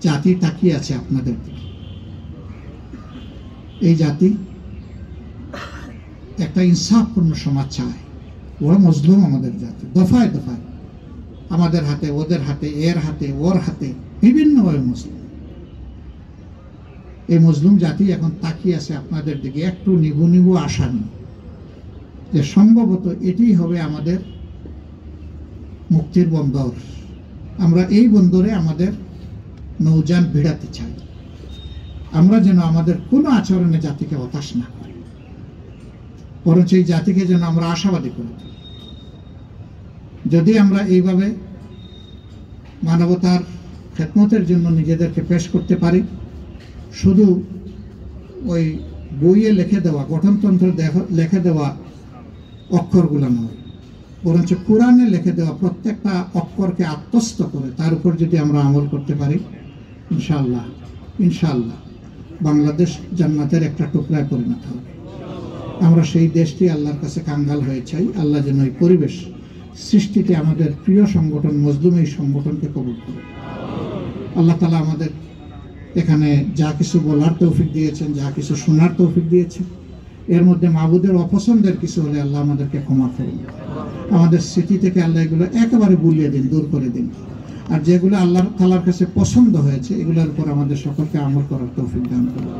জাতি তাকিয়ে আছে আপনাদের দিকে। এই জাতি একটা ইনসাফপূর্ণ সমাজ চায়। ওরা মজলুম আমাদের জাতি, দফায় দফায় আমাদের হাতে, ওদের হাতে, এর হাতে, ওর হাতে, বিভিন্নভাবে মুসলিম। এই মজলুম জাতি এখন তাকিয়ে আছে আপনাদের দিকে একটু নিবু নিবু আশা নিয়ে, যে সম্ভবত এটি হবে আমাদের মুক্তির বন্দর। আমরা এই বন্দরে আমাদের নৌযান ভিড়াতে চাই। আমরা যেন আমাদের কোনো আচরণে জাতিকে হতাশ না করি, বরঞ্চ এই জাতিকে যেন আমরা আশাবাদী করে দিই। যদি আমরা এইভাবে মানবতার খেদমতের জন্য নিজেদেরকে পেশ করতে পারি, শুধু ওই বইয়ে লিখে দেওয়া, গঠনতন্ত্র লিখে দেওয়া অক্ষরগুলো নয়, বরঞ্চ কোরআনে লিখে দেওয়া প্রত্যেকটা অক্ষরকে আত্মস্থ করে তার উপর যদি আমরা আমল করতে পারি, ইনশাআল্লাহ ইনশাআল্লাহ বাংলাদেশ জান্নাতের একটা টুকরায় পরিণত হবে। আমরা সেই দেশটি আল্লাহর কাছে কাঙ্গাল হয়ে চাই। আল্লাহ যেন এই পরিবেশ সৃষ্টিতে আমাদের প্রিয় সংগঠন মজলুম এই সংগঠনকে কবুল করে। আল্লাহ তাআলা আমাদের এখানে যা কিছু বলার তৌফিক দিয়েছেন, যা কিছু শোনার তৌফিক দিয়েছেন, এর মধ্যে মাবুদের অপছন্দের কিছু হলে আল্লাহ আমাদেরকে ক্ষমা করুন। আমাদের স্মৃতি থেকে আল্লাহ এগুলো একেবারে গুলিয়ে দিন, দূর করে দিন। আর যেগুলো আল্লাহ তাআলার কাছে পছন্দ হয়েছে এগুলোর উপর আমাদের সকলকে আমল করার তৌফিক দান করুন।